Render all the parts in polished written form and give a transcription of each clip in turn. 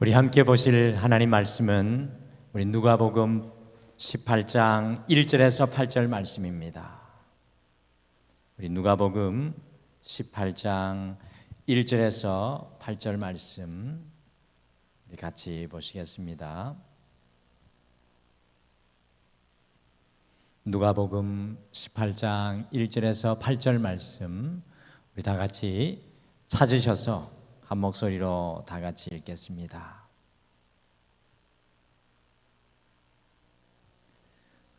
우리 함께 보실 하나님 말씀은 우리 누가복음 18장 1절에서 8절 말씀입니다. 우리 누가복음 18장 1절에서 8절 말씀 우리 같이 보시겠습니다. 누가복음 18장 1절에서 8절 말씀 우리 다 같이 찾으셔서 한 목소리로 다 같이 읽겠습니다.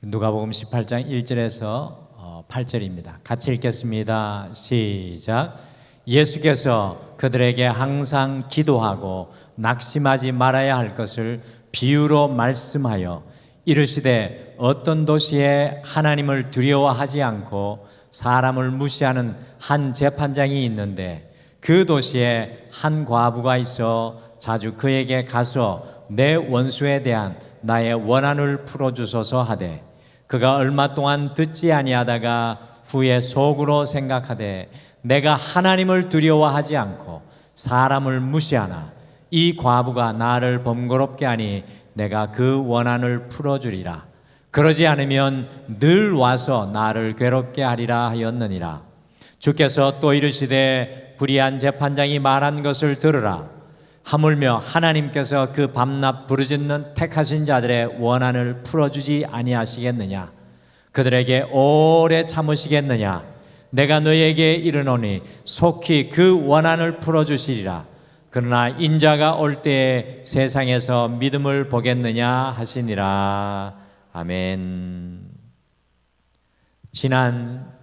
누가복음 18장 1절에서 8절입니다. 같이 읽겠습니다. 시작. 예수께서 그들에게 항상 기도하고 낙심하지 말아야 할 것을 비유로 말씀하여 이르시되 어떤 도시에 하나님을 두려워하지 않고 사람을 무시하는 한 재판장이 있는데 그 도시에 한 과부가 있어 자주 그에게 가서 내 원수에 대한 나의 원한을 풀어주소서 하되 그가 얼마 동안 듣지 아니하다가 후에 속으로 생각하되 내가 하나님을 두려워하지 않고 사람을 무시하나 이 과부가 나를 번거롭게 하니 내가 그 원한을 풀어주리라. 그러지 않으면 늘 와서 나를 괴롭게 하리라 하였느니라. 주께서 또 이르시되 불의한 재판장이 말한 것을 들으라. 하물며 하나님께서 그 밤낮 부르짖는 택하신 자들의 원한을 풀어주지 아니하시겠느냐? 그들에게 오래 참으시겠느냐? 내가 너희에게 이르노니 속히 그 원한을 풀어주시리라. 그러나 인자가 올 때에 세상에서 믿음을 보겠느냐 하시니라. 아멘. 지난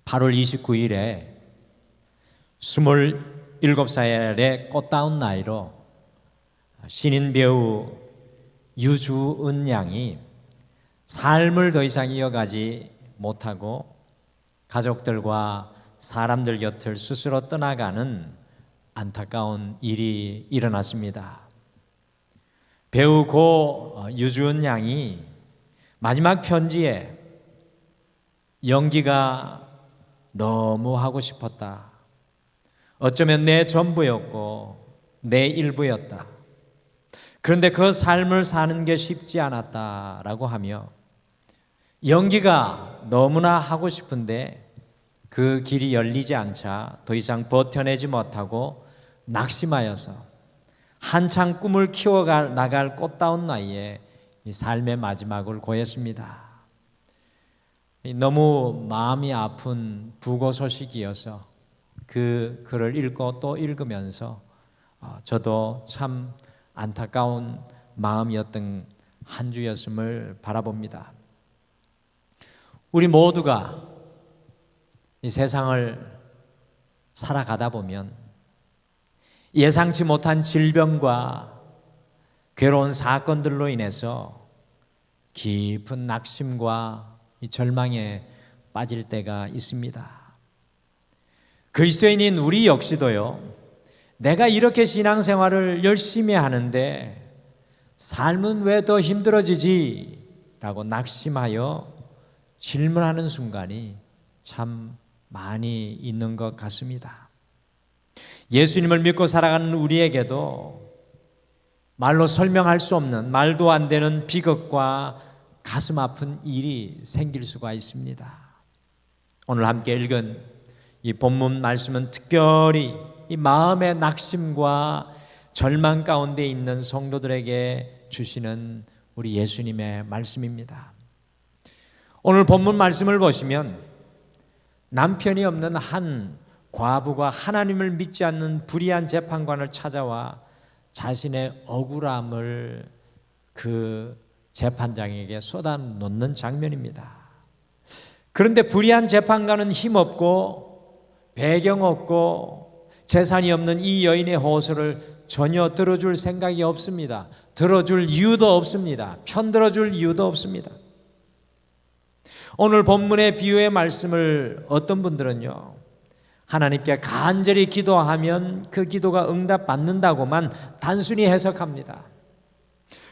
8월 29일에 27살의 꽃다운 나이로 신인 배우 유주은 양이 삶을 더 이상 이어가지 못하고 가족들과 사람들 곁을 스스로 떠나가는 안타까운 일이 일어났습니다. 배우 고 유주은 양이 마지막 편지에 연기가 너무 하고 싶었다. 어쩌면 내 전부였고 내 일부였다. 그런데 그 삶을 사는 게 쉽지 않았다라고 하며 연기가 너무나 하고 싶은데 그 길이 열리지 않자 더 이상 버텨내지 못하고 낙심하여서 한창 꿈을 키워나갈 꽃다운 나이에 이 삶의 마지막을 고했습니다. 너무 마음이 아픈 부고 소식이어서 그 글을 읽고 또 읽으면서 저도 참 안타까운 마음이었던 한 주였음을 바라봅니다. 우리 모두가 이 세상을 살아가다 보면 예상치 못한 질병과 괴로운 사건들로 인해서 깊은 낙심과 이 절망에 빠질 때가 있습니다. 그리스도인인 우리 역시도요, 내가 이렇게 신앙생활을 열심히 하는데 삶은 왜 더 힘들어지지? 라고 낙심하여 질문하는 순간이 참 많이 있는 것 같습니다. 예수님을 믿고 살아가는 우리에게도 말로 설명할 수 없는, 말도 안 되는 비극과 가슴 아픈 일이 생길 수가 있습니다. 오늘 함께 읽은 이 본문 말씀은 특별히 이 마음의 낙심과 절망 가운데 있는 성도들에게 주시는 우리 예수님의 말씀입니다. 오늘 본문 말씀을 보시면 남편이 없는 한 과부가 하나님을 믿지 않는 불의한 재판관을 찾아와 자신의 억울함을 그 재판장에게 쏟아놓는 장면입니다. 그런데 불의한 재판관은 힘없고 배경 없고 재산이 없는 이 여인의 호소를 전혀 들어줄 생각이 없습니다. 들어줄 이유도 없습니다. 편들어줄 이유도 없습니다. 오늘 본문의 비유의 말씀을 어떤 분들은요, 하나님께 간절히 기도하면 그 기도가 응답받는다고만 단순히 해석합니다.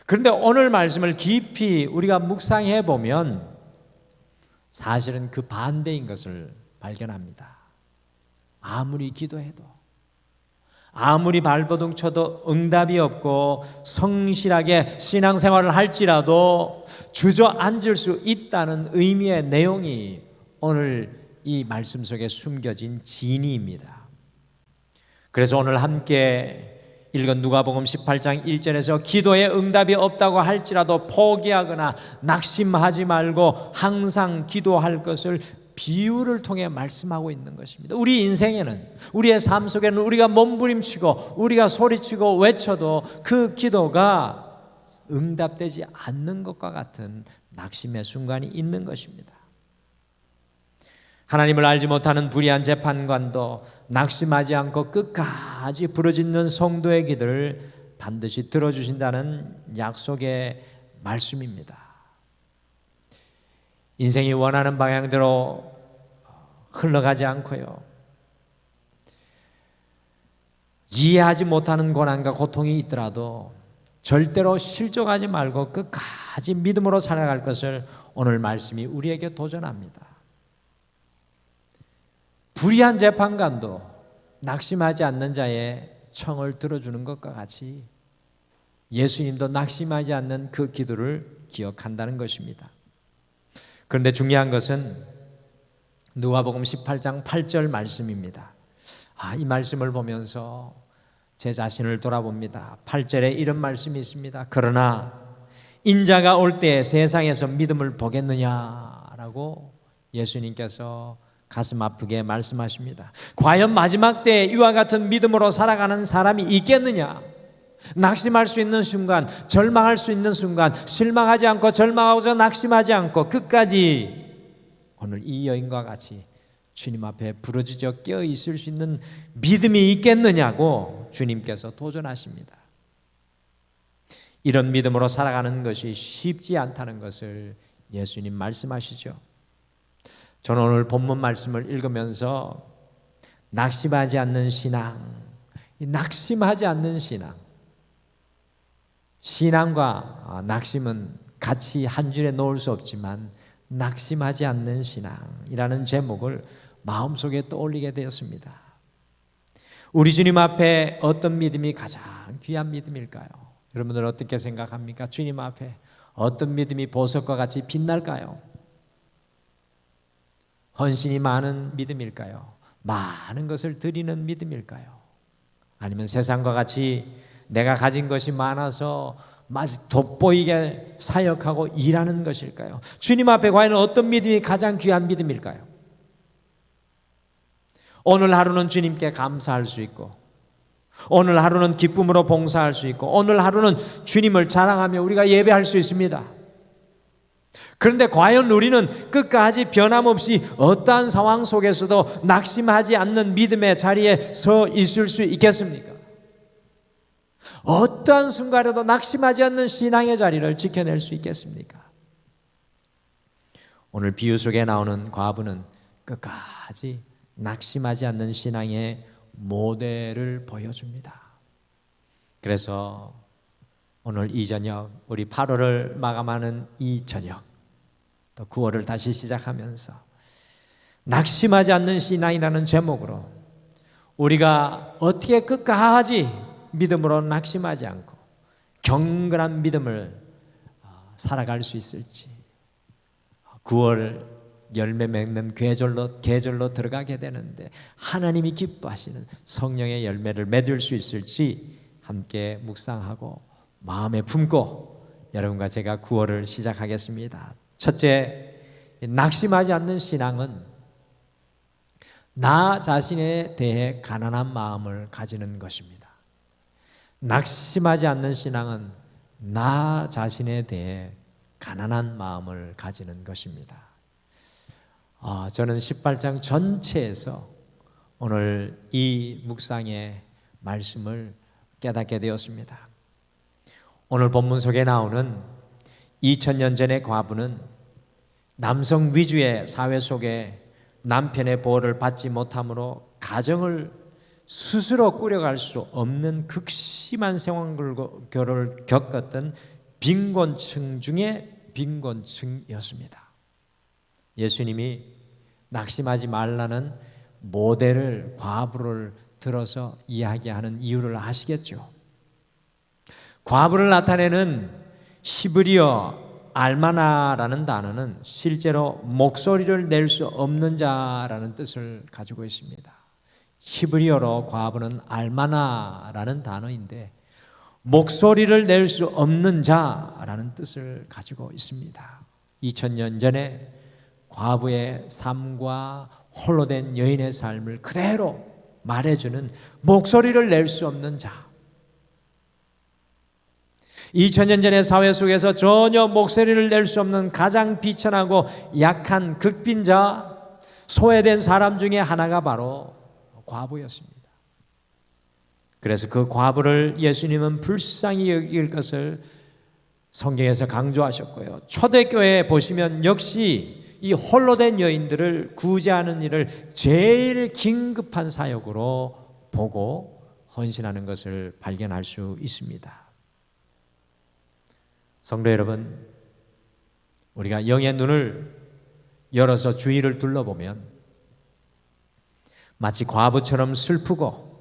그런데 오늘 말씀을 깊이 우리가 묵상해 보면 사실은 그 반대인 것을 발견합니다. 아무리 기도해도, 아무리 발버둥 쳐도 응답이 없고 성실하게 신앙생활을 할지라도 주저앉을 수 있다는 의미의 내용이 오늘 이 말씀 속에 숨겨진 진리입니다. 그래서 오늘 함께 읽은 누가복음 18장 1절에서 기도에 응답이 없다고 할지라도 포기하거나 낙심하지 말고 항상 기도할 것을 비유를 통해 말씀하고 있는 것입니다. 우리 인생에는, 우리의 삶 속에는 우리가 몸부림치고 우리가 소리치고 외쳐도 그 기도가 응답되지 않는 것과 같은 낙심의 순간이 있는 것입니다. 하나님을 알지 못하는 불의한 재판관도 낙심하지 않고 끝까지 부르짖는 성도의 기도를 반드시 들어주신다는 약속의 말씀입니다. 인생이 원하는 방향대로 흘러가지 않고요, 이해하지 못하는 고난과 고통이 있더라도 절대로 실족하지 말고 끝까지 믿음으로 살아갈 것을 오늘 말씀이 우리에게 도전합니다. 불의한 재판관도 낙심하지 않는 자의 청을 들어주는 것과 같이 예수님도 낙심하지 않는 그 기도를 기억한다는 것입니다. 그런데 중요한 것은 누가복음 18장 8절 말씀입니다. 이 말씀을 보면서 제 자신을 돌아봅니다. 8절에 이런 말씀이 있습니다. 그러나 인자가 올 때 세상에서 믿음을 보겠느냐라고 예수님께서 가슴 아프게 말씀하십니다. 과연 마지막 때에 이와 같은 믿음으로 살아가는 사람이 있겠느냐? 낙심할 수 있는 순간, 절망할 수 있는 순간, 실망하지 않고 절망하고서 낙심하지 않고 끝까지 오늘 이 여인과 같이 주님 앞에 부르짖어 깨어 있을 수 있는 믿음이 있겠느냐고 주님께서 도전하십니다. 이런 믿음으로 살아가는 것이 쉽지 않다는 것을 예수님 말씀하시죠. 저는 오늘 본문 말씀을 읽으면서 낙심하지 않는 신앙, 낙심하지 않는 신앙, 신앙과 낙심은 같이 한 줄에 놓을 수 없지만 낙심하지 않는 신앙이라는 제목을 마음속에 떠올리게 되었습니다. 우리 주님 앞에 어떤 믿음이 가장 귀한 믿음일까요? 여러분들 어떻게 생각합니까? 주님 앞에 어떤 믿음이 보석과 같이 빛날까요? 헌신이 많은 믿음일까요? 많은 것을 드리는 믿음일까요? 아니면 세상과 같이 내가 가진 것이 많아서 마치 돋보이게 사역하고 일하는 것일까요? 주님 앞에 과연 어떤 믿음이 가장 귀한 믿음일까요? 오늘 하루는 주님께 감사할 수 있고, 오늘 하루는 기쁨으로 봉사할 수 있고, 오늘 하루는 주님을 자랑하며 우리가 예배할 수 있습니다. 그런데 과연 우리는 끝까지 변함없이 어떠한 상황 속에서도 낙심하지 않는 믿음의 자리에 서 있을 수 있겠습니까? 어떠한 순간에도 낙심하지 않는 신앙의 자리를 지켜낼 수 있겠습니까? 오늘 비유 속에 나오는 과부는 끝까지 낙심하지 않는 신앙의 모델을 보여줍니다. 그래서 오늘 이 저녁, 우리 8월을 마감하는 이 저녁, 또 9월을 다시 시작하면서 낙심하지 않는 신앙이라는 제목으로 우리가 어떻게 끝까지 믿음으로 낙심하지 않고 경건한 믿음을 살아갈 수 있을지, 9월 열매 맺는 계절로 들어가게 되는데 하나님이 기뻐하시는 성령의 열매를 맺을 수 있을지 함께 묵상하고 마음에 품고 여러분과 제가 9월을 시작하겠습니다. 첫째, 낙심하지 않는 신앙은 나 자신에 대해 가난한 마음을 가지는 것입니다. 낙심하지 않는 신앙은 나 자신에 대해 가난한 마음을 가지는 것입니다. 저는 18장 전체에서 오늘 이 묵상의 말씀을 깨닫게 되었습니다. 오늘 본문 속에 나오는 2000년 전의 과부는 남성 위주의 사회 속에 남편의 보호를 받지 못함으로 가정을 스스로 꾸려갈 수 없는 극심한 상황을 겪었던 빈곤층 중에 빈곤층이었습니다. 예수님이 낙심하지 말라는 모델을, 과부를 들어서 이야기하는 이유를 아시겠죠? 과부를 나타내는 히브리어 알마나라는 단어는 실제로 목소리를 낼 수 없는 자라는 뜻을 가지고 있습니다. 히브리어로 과부는 알마나라는 단어인데 목소리를 낼 수 없는 자라는 뜻을 가지고 있습니다. 2000년 전에 과부의 삶과 홀로 된 여인의 삶을 그대로 말해주는 목소리를 낼 수 없는 자. 2000년 전의 사회 속에서 전혀 목소리를 낼 수 없는 가장 비천하고 약한 극빈자, 소외된 사람 중에 하나가 바로 과부였습니다. 그래서 그 과부를 예수님은 불쌍히 여길 것을 성경에서 강조하셨고요. 초대교회에 보시면 역시 이 홀로 된 여인들을 구제하는 일을 제일 긴급한 사역으로 보고 헌신하는 것을 발견할 수 있습니다. 성도 여러분, 우리가 영의 눈을 열어서 주위를 둘러보면 마치 과부처럼 슬프고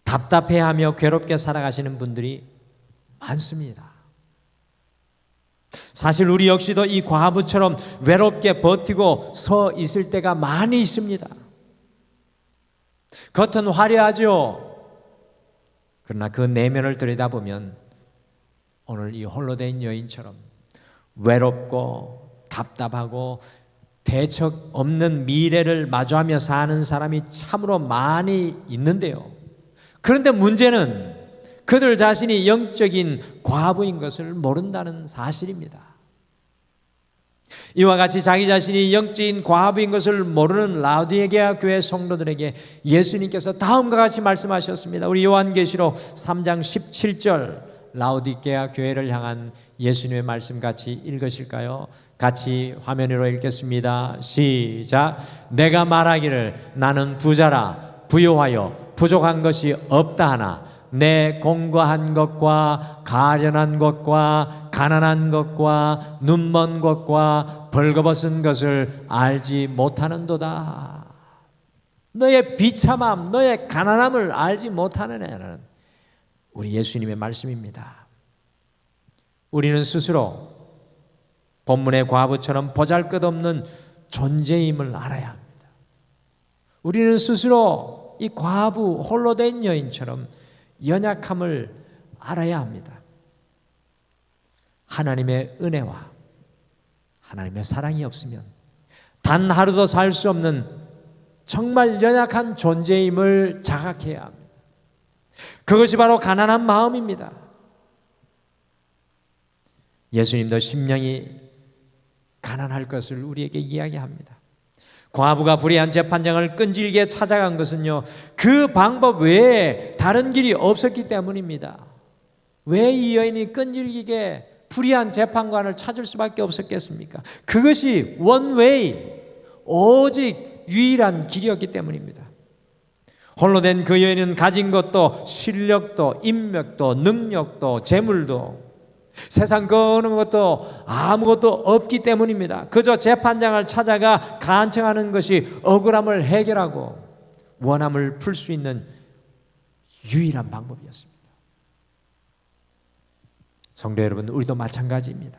답답해하며 괴롭게 살아가시는 분들이 많습니다. 사실 우리 역시도 이 과부처럼 외롭게 버티고 서 있을 때가 많이 있습니다. 겉은 화려하죠. 그러나 그 내면을 들여다보면 오늘 이 홀로 된 여인처럼 외롭고 답답하고 대책 없는 미래를 마주하며 사는 사람이 참으로 많이 있는데요. 그런데 문제는 그들 자신이 영적인 과부인 것을 모른다는 사실입니다. 이와 같이 자기 자신이 영적인 과부인 것을 모르는 라우디게아 교회 성도들에게 예수님께서 다음과 같이 말씀하셨습니다. 우리 요한계시록 3장 17절 라우디게아 교회를 향한 예수님의 말씀 같이 읽으실까요? 같이 화면 위로 읽겠습니다. 시작. 내가 말하기를 나는 부자라 부요하여 부족한 것이 없다 하나 내 공고한 것과 가련한 것과 가난한 것과 눈먼 것과 벌거벗은 것을 알지 못하는도다. 너의 비참함, 너의 가난함을 알지 못하느냐는 우리 예수님의 말씀입니다. 우리는 스스로 본문의 과부처럼 보잘것없는 존재임을 알아야 합니다. 우리는 스스로 이 과부 홀로 된 여인처럼 연약함을 알아야 합니다. 하나님의 은혜와 하나님의 사랑이 없으면 단 하루도 살 수 없는 정말 연약한 존재임을 자각해야 합니다. 그것이 바로 가난한 마음입니다. 예수님도 심령이 가난할 것을 우리에게 이야기합니다. 과부가 불의한 재판장을 끈질기게 찾아간 것은요, 그 방법 외에 다른 길이 없었기 때문입니다. 왜 이 여인이 끈질기게 불의한 재판관을 찾을 수밖에 없었겠습니까? 그것이 원웨이, 오직 유일한 길이었기 때문입니다. 홀로 된 그 여인은 가진 것도 실력도 인맥도 능력도 재물도 세상 그 어느 것도 아무것도 없기 때문입니다. 그저 재판장을 찾아가 간청하는 것이 억울함을 해결하고 원함을 풀 수 있는 유일한 방법이었습니다. 성도 여러분, 우리도 마찬가지입니다.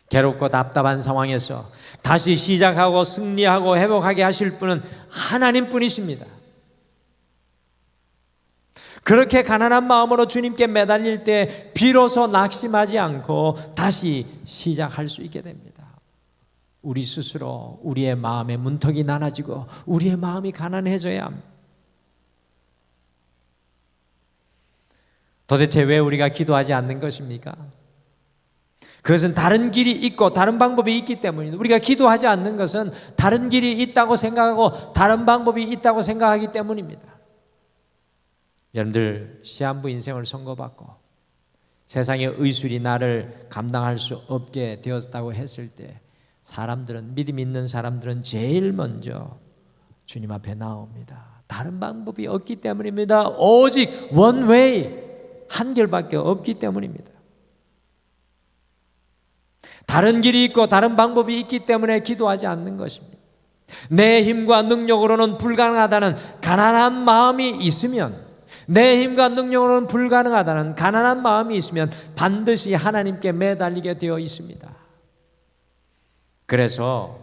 괴롭고 답답한 상황에서 다시 시작하고 승리하고 회복하게 하실 분은 하나님뿐이십니다. 그렇게 가난한 마음으로 주님께 매달릴 때 비로소 낙심하지 않고 다시 시작할 수 있게 됩니다. 우리 스스로 우리의 마음의 문턱이 낮아지고 우리의 마음이 가난해져야 합니다. 도대체 왜 우리가 기도하지 않는 것입니까? 그것은 다른 길이 있고 다른 방법이 있기 때문입니다. 우리가 기도하지 않는 것은 다른 길이 있다고 생각하고 다른 방법이 있다고 생각하기 때문입니다. 여러분들 시한부 인생을 선고받고 세상의 의술이 나를 감당할 수 없게 되었다고 했을 때 사람들은, 믿음 있는 사람들은 제일 먼저 주님 앞에 나옵니다. 다른 방법이 없기 때문입니다. 오직 원웨이, 한 길밖에 없기 때문입니다. 다른 길이 있고 다른 방법이 있기 때문에 기도하지 않는 것입니다. 내 힘과 능력으로는 불가능하다는 가난한 마음이 있으면, 내 힘과 능력으로는 불가능하다는 가난한 마음이 있으면 반드시 하나님께 매달리게 되어 있습니다. 그래서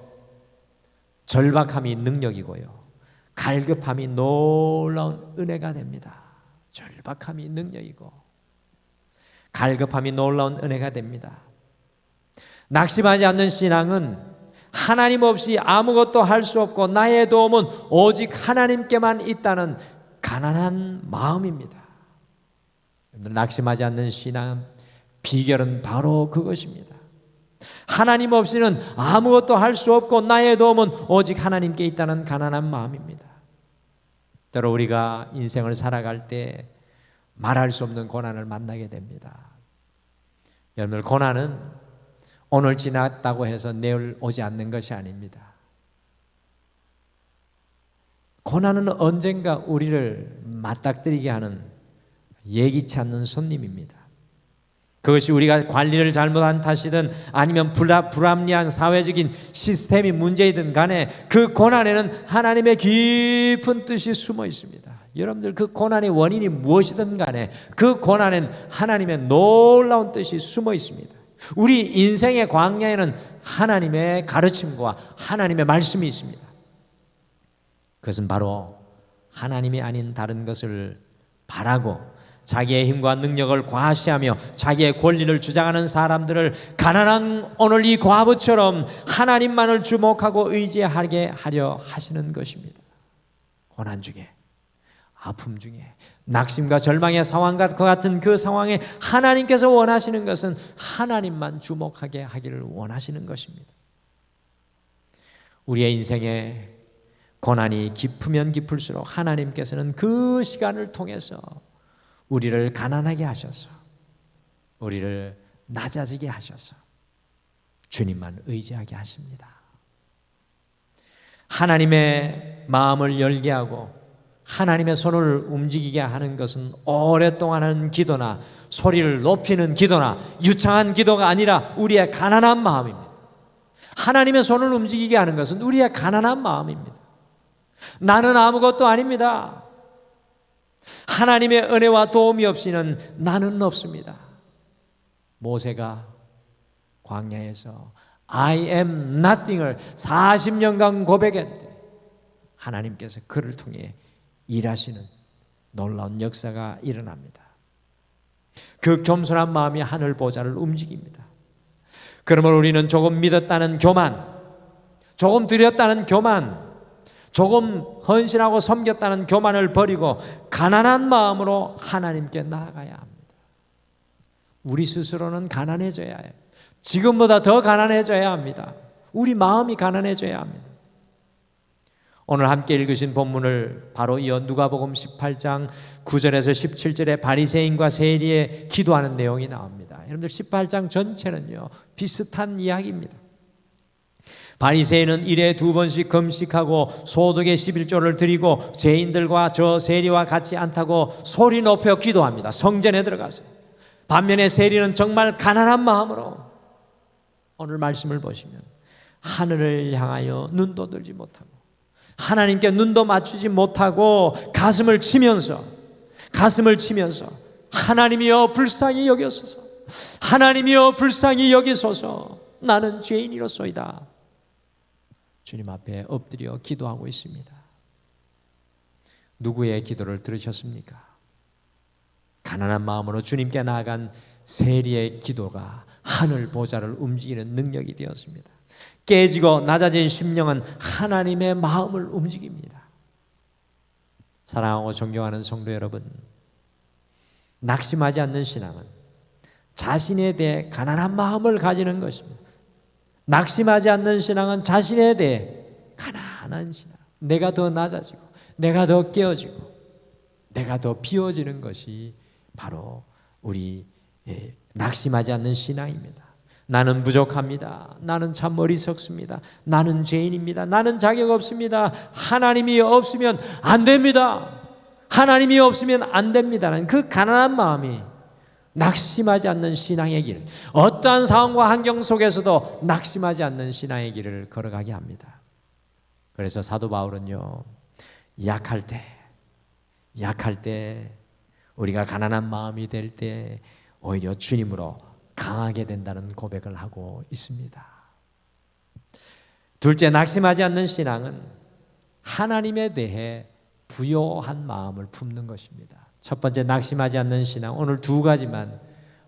절박함이 능력이고요, 갈급함이 놀라운 은혜가 됩니다. 절박함이 능력이고 갈급함이 놀라운 은혜가 됩니다. 낙심하지 않는 신앙은 하나님 없이 아무것도 할 수 없고 나의 도움은 오직 하나님께만 있다는 가난한 마음입니다. 낙심하지 않는 신앙 비결은 바로 그것입니다. 하나님 없이는 아무것도 할 수 없고 나의 도움은 오직 하나님께 있다는 가난한 마음입니다. 때로 우리가 인생을 살아갈 때 말할 수 없는 고난을 만나게 됩니다. 여러분, 고난은 오늘 지났다고 해서 내일 오지 않는 것이 아닙니다. 고난은 언젠가 우리를 맞닥뜨리게 하는 예기치 않는 손님입니다. 그것이 우리가 관리를 잘못한 탓이든 아니면 불합리한 사회적인 시스템이 문제이든 간에 그 고난에는 하나님의 깊은 뜻이 숨어 있습니다. 여러분들, 그 고난의 원인이 무엇이든 간에 그 고난에는 하나님의 놀라운 뜻이 숨어 있습니다. 우리 인생의 광야에는 하나님의 가르침과 하나님의 말씀이 있습니다. 그것은 바로 하나님이 아닌 다른 것을 바라고 자기의 힘과 능력을 과시하며 자기의 권리를 주장하는 사람들을 가난한 오늘 이 과부처럼 하나님만을 주목하고 의지하게 하려 하시는 것입니다. 고난 중에, 아픔 중에, 낙심과 절망의 상황과 같은 그 상황에 하나님께서 원하시는 것은 하나님만 주목하게 하기를 원하시는 것입니다. 우리의 인생에 고난이 깊으면 깊을수록 하나님께서는 그 시간을 통해서 우리를 가난하게 하셔서, 우리를 낮아지게 하셔서 주님만 의지하게 하십니다. 하나님의 마음을 열게 하고 하나님의 손을 움직이게 하는 것은 오랫동안 하는 기도나 소리를 높이는 기도나 유창한 기도가 아니라 우리의 가난한 마음입니다. 하나님의 손을 움직이게 하는 것은 우리의 가난한 마음입니다. 나는 아무것도 아닙니다. 하나님의 은혜와 도움이 없이는 나는 없습니다. 모세가 광야에서 I am nothing을 40년간 고백했대. 하나님께서 그를 통해 일하시는 놀라운 역사가 일어납니다. 그 겸손한 마음이 하늘 보좌를 움직입니다. 그러므로 우리는 조금 믿었다는 교만, 조금 드렸다는 교만, 조금 헌신하고 섬겼다는 교만을 버리고 가난한 마음으로 하나님께 나아가야 합니다. 우리 스스로는 가난해져야 해요. 지금보다 더 가난해져야 합니다. 우리 마음이 가난해져야 합니다. 오늘 함께 읽으신 본문을 바로 이어 누가복음 18장 9절에서 17절에 바리새인과 세리의 기도하는 내용이 나옵니다. 여러분들, 18장 전체는요 비슷한 이야기입니다. 바리새인은 일에 2번씩 금식하고 소득의 11조를 드리고 죄인들과 저 세리와 같이 않다고 소리 높여 기도합니다. 성전에 들어가서. 반면에 세리는 정말 가난한 마음으로 오늘 말씀을 보시면 하늘을 향하여 눈도 들지 못하고 하나님께 눈도 맞추지 못하고 가슴을 치면서 하나님이여 불쌍히 여기소서, 하나님이여 불쌍히 여기소서, 나는 죄인이로소이다. 주님 앞에 엎드려 기도하고 있습니다. 누구의 기도를 들으셨습니까? 가난한 마음으로 주님께 나아간 세리의 기도가 하늘 보좌를 움직이는 능력이 되었습니다. 깨지고 낮아진 심령은 하나님의 마음을 움직입니다. 사랑하고 존경하는 성도 여러분, 낙심하지 않는 신앙은 자신에 대해 가난한 마음을 가지는 것입니다. 낙심하지 않는 신앙은 자신에 대해 가난한 신앙, 내가 더 낮아지고 내가 더 깨어지고 내가 더 비워지는 것이 바로 우리 낙심하지 않는 신앙입니다. 나는 부족합니다. 나는 참 어리석습니다. 나는 죄인입니다. 나는 자격 없습니다. 하나님이 없으면 안 됩니다. 하나님이 없으면 안 됩니다는 그 가난한 마음이 낙심하지 않는 신앙의 길, 어떠한 상황과 환경 속에서도 낙심하지 않는 신앙의 길을 걸어가게 합니다. 그래서 사도 바울은요, 약할 때 우리가 가난한 마음이 될 때 오히려 주님으로 강하게 된다는 고백을 하고 있습니다. 둘째, 낙심하지 않는 신앙은 하나님에 대해 부요한 마음을 품는 것입니다. 첫 번째, 낙심하지 않는 신앙, 오늘 두 가지만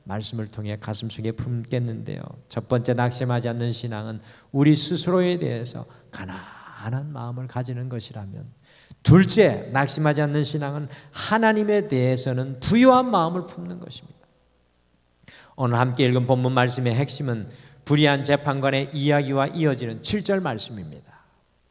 말씀을 통해 가슴속에 품겠는데요. 첫 번째, 낙심하지 않는 신앙은 우리 스스로에 대해서 가난한 마음을 가지는 것이라면, 둘째, 낙심하지 않는 신앙은 하나님에 대해서는 부요한 마음을 품는 것입니다. 오늘 함께 읽은 본문 말씀의 핵심은 불의한 재판관의 이야기와 이어지는 7절 말씀입니다.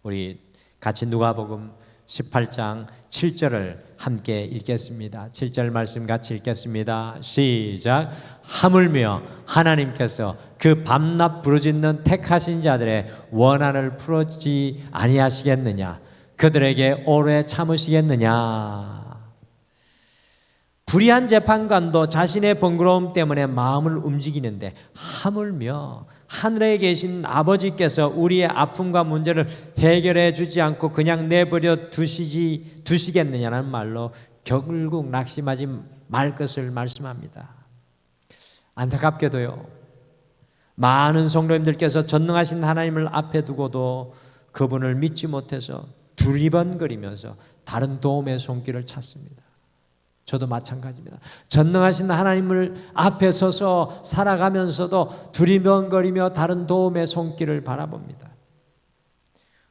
우리 같이 누가복음 18장 7절을 함께 읽겠습니다. 7절 말씀 같이 읽겠습니다. 시작. 하물며 하나님께서 그 밤낮 부르짖는 택하신 자들의 원한을 풀어지 아니하시겠느냐? 그들에게 오래 참으시겠느냐? 불의한 재판관도 자신의 번거로움 때문에 마음을 움직이는데, 하물며 하늘에 계신 아버지께서 우리의 아픔과 문제를 해결해 주지 않고 그냥 내버려 두시겠느냐는 말로 결국 낙심하지 말 것을 말씀합니다. 안타깝게도요, 많은 성도님들께서 전능하신 하나님을 앞에 두고도 그분을 믿지 못해서 두리번거리면서 다른 도움의 손길을 찾습니다. 저도 마찬가지입니다. 전능하신 하나님을 앞에 서서 살아가면서도 두리번거리며 다른 도움의 손길을 바라봅니다.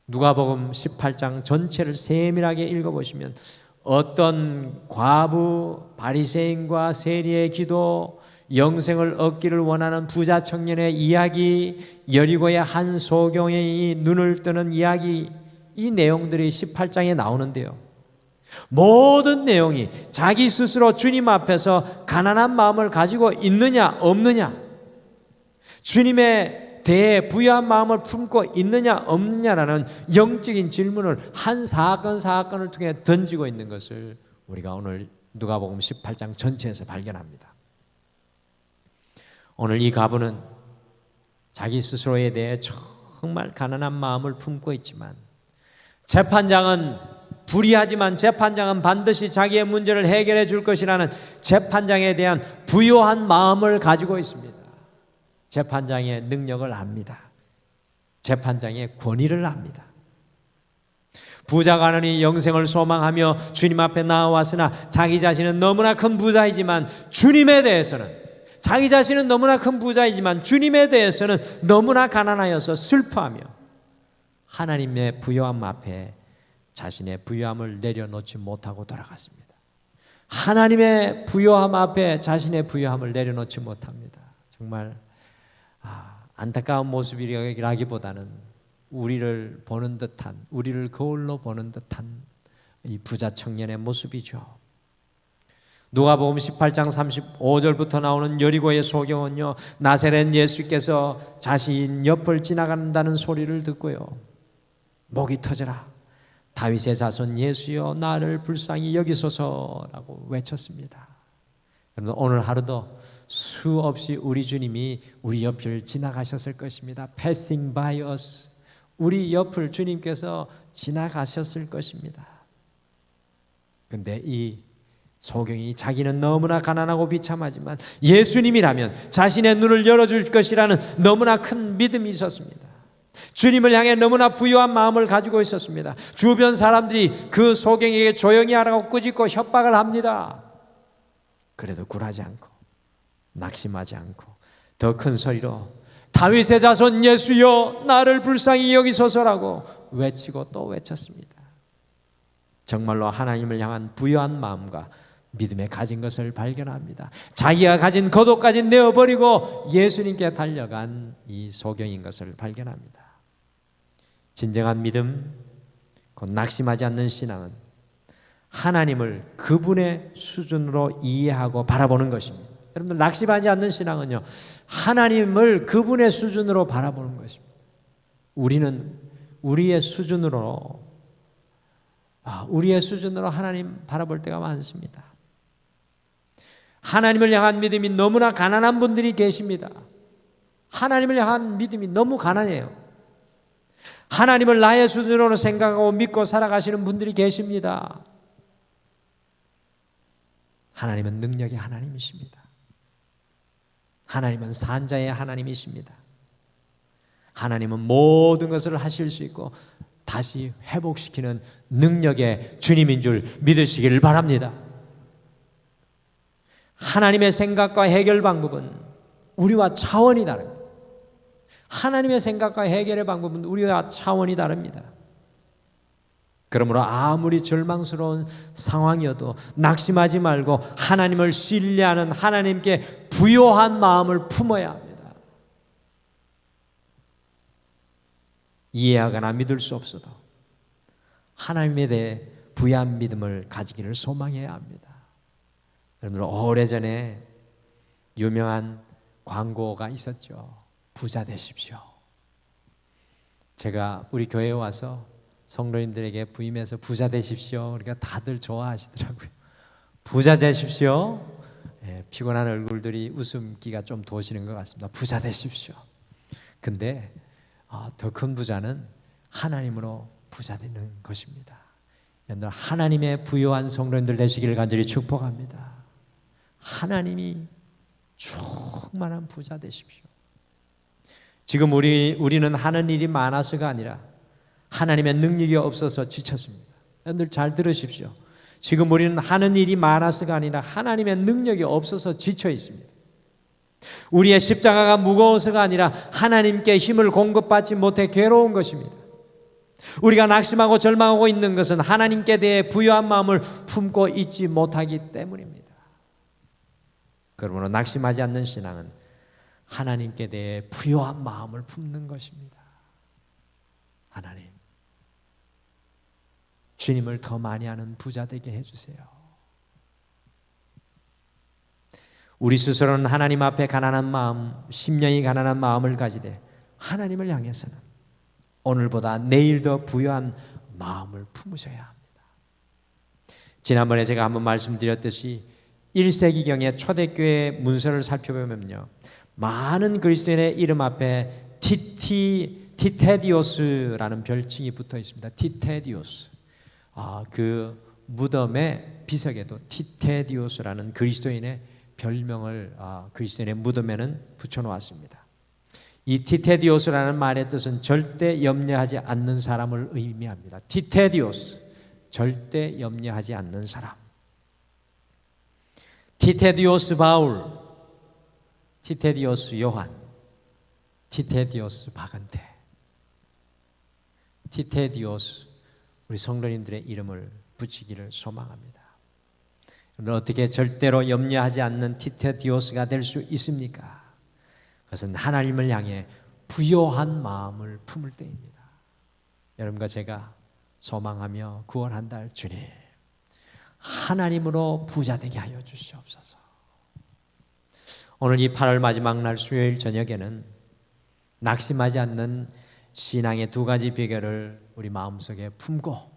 누가복음 18장 전체를 세밀하게 읽어보시면 어떤 과부, 바리새인과 세리의 기도, 영생을 얻기를 원하는 부자 청년의 이야기, 여리고의 한 소경의 눈을 뜨는 이야기, 이 내용들이 18장에 나오는데요, 모든 내용이 자기 스스로 주님 앞에서 가난한 마음을 가지고 있느냐 없느냐, 주님에 대해 부유한 마음을 품고 있느냐 없느냐라는 영적인 질문을 한 사건을 통해 던지고 있는 것을 우리가 오늘 누가복음 18장 전체에서 발견합니다. 오늘 이 과부는 자기 스스로에 대해 정말 가난한 마음을 품고 있지만, 재판장은 불의하지만 재판장은 반드시 자기의 문제를 해결해 줄 것이라는 재판장에 대한 부요한 마음을 가지고 있습니다. 재판장의 능력을 압니다. 재판장의 권위를 압니다. 부자 가난이 영생을 소망하며 주님 앞에 나와왔으나 자기 자신은 너무나 큰 부자이지만 주님에 대해서는, 자기 자신은 너무나 큰 부자이지만 주님에 대해서는 너무나 가난하여서 슬퍼하며 하나님의 부요함 앞에 자신의 부요함을 내려놓지 못하고 돌아갔습니다. 하나님의 부요함 앞에 자신의 부요함을 내려놓지 못합니다. 정말 안타까운 모습이라기보다는 우리를 보는 듯한, 우리를 거울로 보는 듯한 이 부자 청년의 모습이죠. 누가복음 18장 35절부터 나오는 여리고의 소경은요, 나사렛 예수께서 자신 옆을 지나간다는 소리를 듣고요, 목이 터져라, 다윗의 자손 예수여 나를 불쌍히 여기소서라고 외쳤습니다. 그런데 오늘 하루도 수없이 우리 주님이 우리 옆을 지나가셨을 것입니다. Passing by us, 우리 옆을 주님께서 지나가셨을 것입니다. 그런데 이 소경이 자기는 너무나 가난하고 비참하지만 예수님이라면 자신의 눈을 열어줄 것이라는 너무나 큰 믿음이 있었습니다. 주님을 향해 너무나 부유한 마음을 가지고 있었습니다. 주변 사람들이 그 소경에게 조용히 하라고 꾸짖고 협박을 합니다. 그래도 굴하지 않고 낙심하지 않고 더 큰 소리로 다윗의 자손 예수여 나를 불쌍히 여기소서라고 외치고 또 외쳤습니다. 정말로 하나님을 향한 부유한 마음과 믿음에 가진 것을 발견합니다. 자기가 가진 겉옷까지 내어버리고 예수님께 달려간 이 소경인 것을 발견합니다. 진정한 믿음, 곧 낙심하지 않는 신앙은 하나님을 그분의 수준으로 이해하고 바라보는 것입니다. 여러분들, 낙심하지 않는 신앙은요, 하나님을 그분의 수준으로 바라보는 것입니다. 우리는 우리의 수준으로 하나님 바라볼 때가 많습니다. 하나님을 향한 믿음이 너무나 가난한 분들이 계십니다. 하나님을 향한 믿음이 너무 가난해요. 하나님을 나의 수준으로 생각하고 믿고 살아가시는 분들이 계십니다. 하나님은 능력의 하나님이십니다. 하나님은 산자의 하나님이십니다. 하나님은 모든 것을 하실 수 있고 다시 회복시키는 능력의 주님인 줄 믿으시기를 바랍니다. 하나님의 생각과 해결 방법은 우리와 차원이 다릅니다. 하나님의 생각과 해결의 방법은 우리와 차원이 다릅니다. 그러므로 아무리 절망스러운 상황이어도 낙심하지 말고 하나님을 신뢰하는 하나님께 부요한 마음을 품어야 합니다. 이해하거나 믿을 수 없어도 하나님에 대해 부유한 믿음을 가지기를 소망해야 합니다. 여러분들 오래전에 유명한 광고가 있었죠. 부자 되십시오. 제가 우리 교회에 와서 성도님들에게 부임해서 부자 되십시오. 그러니까 다들 좋아하시더라고요. 부자 되십시오. 피곤한 얼굴들이 웃음기가 좀 도시는 것 같습니다. 부자 되십시오. 근데 더 큰 부자는 하나님으로 부자 되는 것입니다. 여러분들 하나님의 부요한 성도님들 되시기를 간절히 축복합니다. 하나님이 충만한 부자 되십시오. 지금 우리는 하는 일이 많아서가 아니라 하나님의 능력이 없어서 지쳤습니다. 여러분들 잘 들으십시오. 지금 우리는 하는 일이 많아서가 아니라 하나님의 능력이 없어서 지쳐 있습니다. 우리의 십자가가 무거워서가 아니라 하나님께 힘을 공급받지 못해 괴로운 것입니다. 우리가 낙심하고 절망하고 있는 것은 하나님께 대해 부유한 마음을 품고 있지 못하기 때문입니다. 그러므로 낙심하지 않는 신앙은 하나님께 대해 부유한 마음을 품는 것입니다. 하나님, 주님을 더 많이 아는 부자 되게 해주세요. 우리 스스로는 하나님 앞에 가난한 마음, 심령이 가난한 마음을 가지되 하나님을 향해서는 오늘보다 내일 더 부유한 마음을 품으셔야 합니다. 지난번에 제가 한번 말씀드렸듯이 1세기경의 초대교회 문서를 살펴보면요, 많은 그리스도인의 이름 앞에 티테디오스라는 별칭이 붙어 있습니다. 티테디오스. 그 무덤의 비석에도 티테디오스라는 그리스도인의 별명을 그리스도인의 무덤에는 붙여놓았습니다. 이 티테디오스라는 말의 뜻은 절대 염려하지 않는 사람을 의미합니다. 티테디오스, 절대 염려하지 않는 사람. 티테디오스 바울, 티테디오스 요한, 티테디오스 박은태, 티테디오스, 우리 성도님들의 이름을 붙이기를 소망합니다. 어떻게 절대로 염려하지 않는 티테디오스가 될 수 있습니까? 그것은 하나님을 향해 부요한 마음을 품을 때입니다. 여러분과 제가 소망하며 구원한다 할 주님, 하나님으로 부자 되게 하여 주시옵소서. 오늘 이 8월 마지막 날 수요일 저녁에는 낙심하지 않는 신앙의 두 가지 비결을 우리 마음속에 품고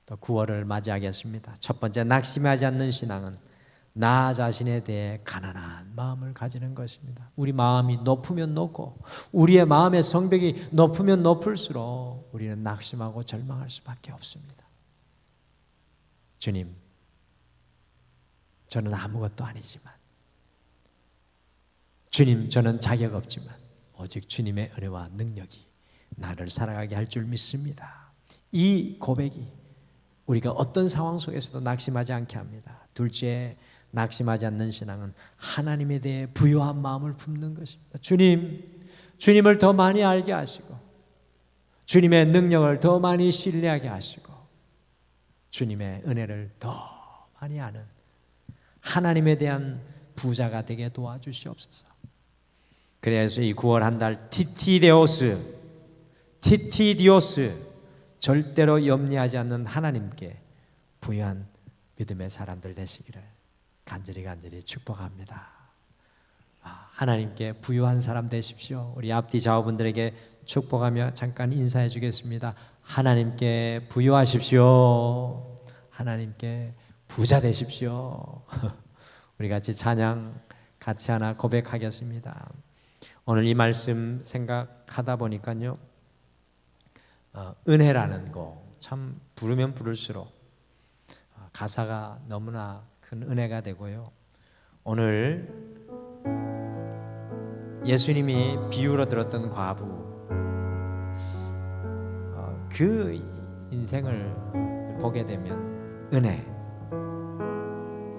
또 9월을 맞이하겠습니다. 첫 번째, 낙심하지 않는 신앙은 나 자신에 대해 가난한 마음을 가지는 것입니다. 우리 마음이 높으면 높고 우리의 마음의 성벽이 높으면 높을수록 우리는 낙심하고 절망할 수밖에 없습니다. 주님, 저는 아무것도 아니지만, 주님, 저는 자격 없지만 오직 주님의 은혜와 능력이 나를 살아가게 할 줄 믿습니다. 이 고백이 우리가 어떤 상황 속에서도 낙심하지 않게 합니다. 둘째, 낙심하지 않는 신앙은 하나님에 대해 부요한 마음을 품는 것입니다. 주님을 더 많이 알게 하시고 주님의 능력을 더 많이 신뢰하게 하시고 주님의 은혜를 더 많이 아는 하나님에 대한 부자가 되게 도와주시옵소서. 그래서 이 9월 한 달 티티디오스, 절대로 염려하지 않는 하나님께 부유한 믿음의 사람들 되시기를 간절히 축복합니다. 하나님께 부유한 사람 되십시오. 우리 앞뒤 좌우분들에게 축복하며 잠깐 인사해 주겠습니다. 하나님께 부유하십시오. 하나님께 부자 되십시오. 우리 같이 찬양 같이 하나 고백하겠습니다. 오늘 이 말씀 생각하다 보니까요, 은혜라는 곡 참 부르면 부를수록 가사가 너무나 큰 은혜가 되고요. 오늘 예수님이 비유로 들었던 과부, 그 인생을 보게 되면 은혜,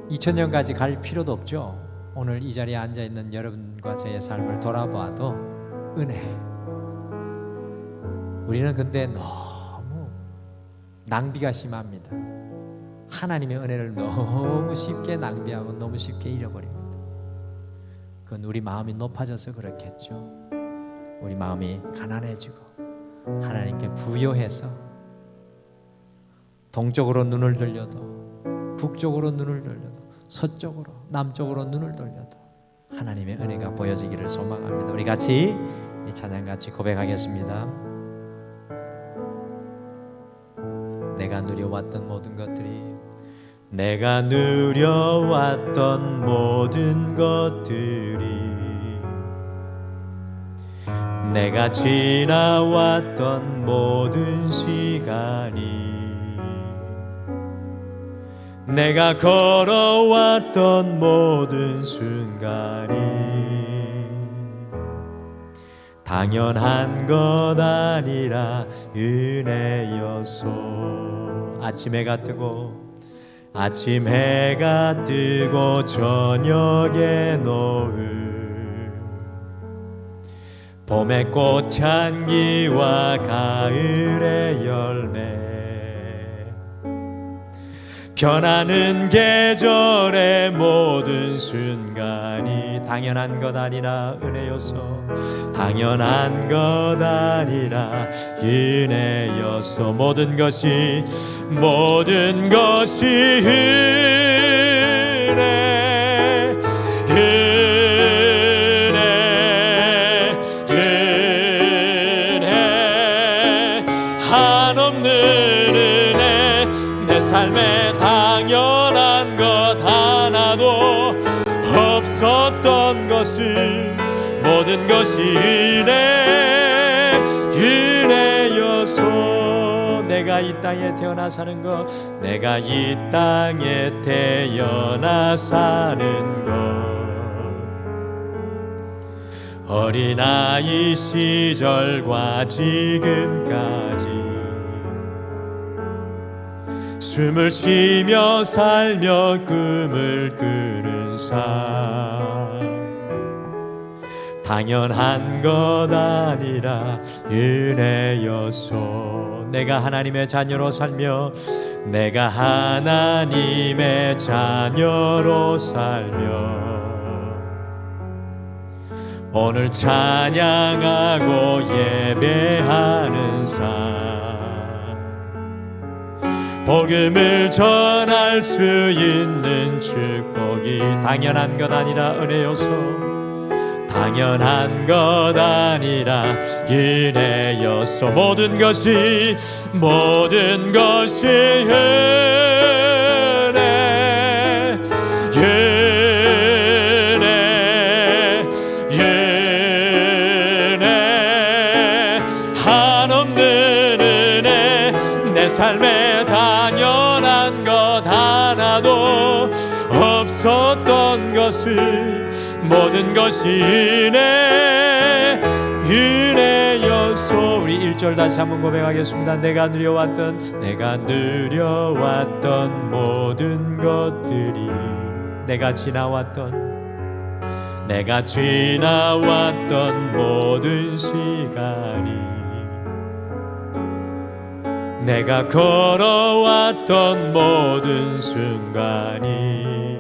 2000년까지 갈 필요도 없죠. 오늘 이 자리에 앉아있는 여러분과 저의 삶을 돌아봐도 은혜. 우리는 근데 너무 낭비가 심합니다. 하나님의 은혜를 너무 쉽게 낭비하고 너무 쉽게 잃어버립니다. 그건 우리 마음이 높아져서 그렇겠죠. 우리 마음이 가난해지고 하나님께 부요해서 동쪽으로 눈을 돌려도, 북쪽으로 눈을 돌려도, 서쪽으로, 남쪽으로 눈을 돌려도 하나님의 은혜가 보여지기를 소망합니다. 우리 같이 이 찬양 같이 고백하겠습니다. 내가 누려왔던 모든 것들이, 내가 누려왔던 모든 것들이, 내가 지나왔던 모든 시간이, 내가 걸어왔던 모든 순간이 당연한 것 아니라 은혜였소. 아침 해가 뜨고 아침 해가 뜨고 저녁에 노을, 봄의 꽃향기와 가을의 열매, 변하는 계절의 모든 순간이 당연한 것 아니라 은혜였소. 당연한 것 아니라 은혜였소. 모든 것이 은혜, 은혜, 은혜, 한없는 은혜. 내 삶에 당연한 것 하나도 없었던 것을, 모든 것이 은혜, 은혜여서. 내가 이 땅에 태어나 사는 것, 내가 이 땅에 태어나 사는 것, 어린아이 시절과 지금까지 숨을 쉬며 살며 꿈을 꾸는 삶, 당연한 것 아니라 은혜였소. 내가 하나님의 자녀로 살며, 내가 하나님의 자녀로 살며 오늘 찬양하고 예배하는 삶, 복음을 전할 수 있는 축복이 당연한 것 아니라 은혜여서. 당연한 것 아니라 은혜여서. 모든 것이 은혜, 은혜, 은혜, 한없는 은혜. 내 삶에 당연한 것 하나도 없었던 것을, 모든 것이 은혜, 은혜여서. 우리 1절 다시 한번 고백하겠습니다. 내가 누려왔던 모든 것들이, 내가 지나왔던 모든 시간이, 내가 걸어왔던 모든 순간이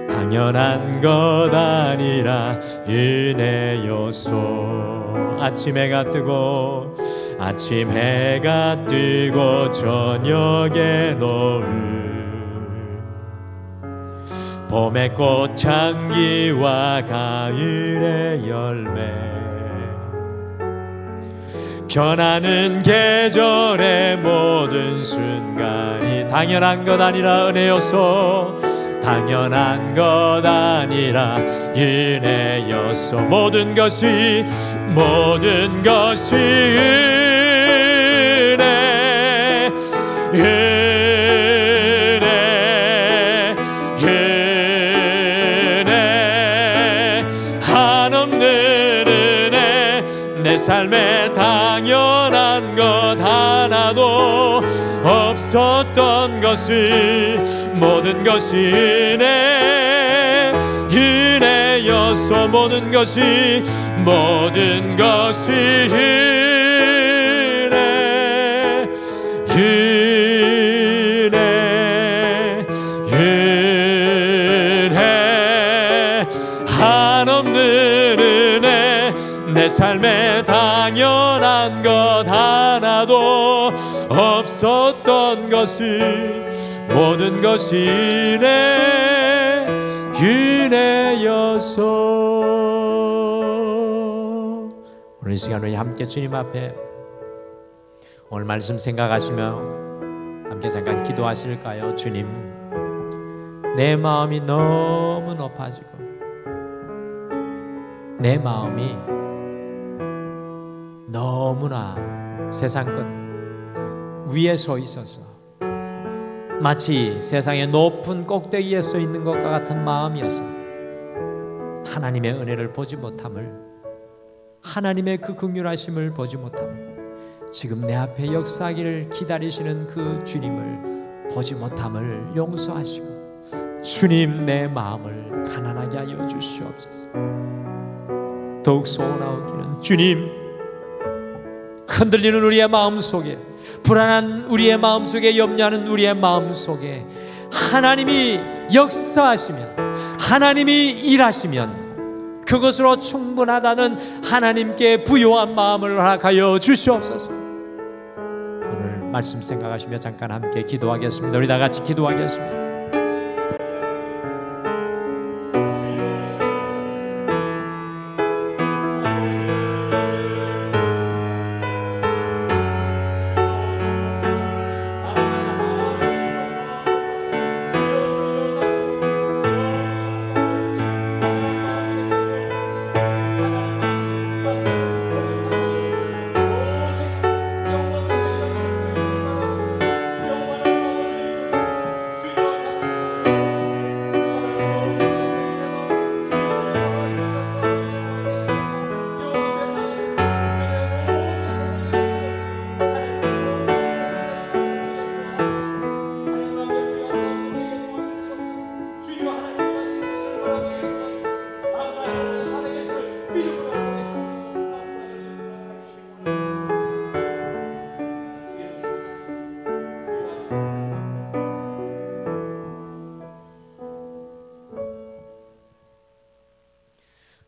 당연한 것 아니라 은혜여소. 아침 해가 뜨고 저녁에 노을, 봄의 꽃향기와 가을의 열매, 변하는 계절의 모든 순간이 당연한 것 아니라 은혜여서. 당연한 것 아니라 은혜여서 모든 것이 은혜 한없는 은혜 내 삶에 당연한 것 하나도 없었던 것이 모든 것이 은혜여서 모든 것이 은혜 한없는 은혜 내 삶에 당연한 것 하나도 없었던 것이 모든 것이 은혜여서. 오늘 이 시간 우리 함께 주님 앞에 오늘 말씀 생각하시며 함께 잠깐 기도하실까요? 주님, 내 마음이 너무 높아지고 내 마음이 너무나 세상 것 위에 서 있어서 마치 세상의 높은 꼭대기에 서 있는 것과 같은 마음이어서 하나님의 은혜를 보지 못함을, 하나님의 그 긍휼하심을 보지 못함을, 지금 내 앞에 역사하기를 기다리시는 그 주님을 보지 못함을 용서하시고 주님 내 마음을 가난하게 하여 주시옵소서. 더욱 소원하오기는 주님, 흔들리는 우리의 마음 속에, 불안한 우리의 마음 속에, 염려하는 우리의 마음 속에 하나님이 역사하시면, 하나님이 일하시면 그것으로 충분하다는 하나님께 부요한 마음을 허락하여 주시옵소서. 오늘 말씀 생각하시며 잠깐 함께 기도하겠습니다. 우리 다 같이 기도하겠습니다.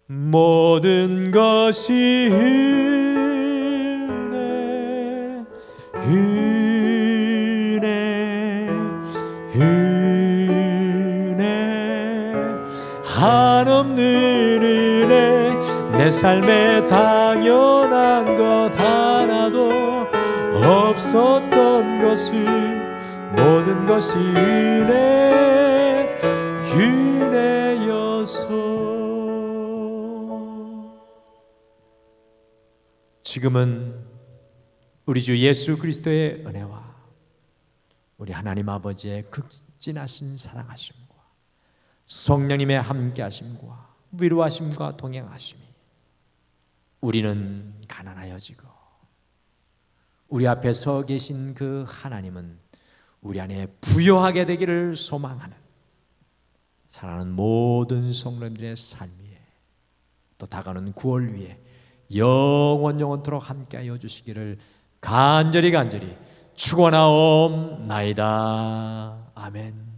모든 것이 은혜 한없는 은혜 내 삶에 당연한 것 하나도 없었던 것이 모든 것이 은혜여서. 지금은 우리 주 예수 그리스도의 은혜와 우리 하나님 아버지의 극진하신 사랑하심과 성령님의 함께하심과 위로하심과 동행하심이 우리는 가난하여지고 우리 앞에 서 계신 그 하나님은 우리 안에 부요하게 되기를 소망하는 사랑하는 모든 성도님들의 삶 위에 또 다가오는 9월 위에 영원토록 함께하여 주시기를 간절히 축원하옵나이다. 아멘.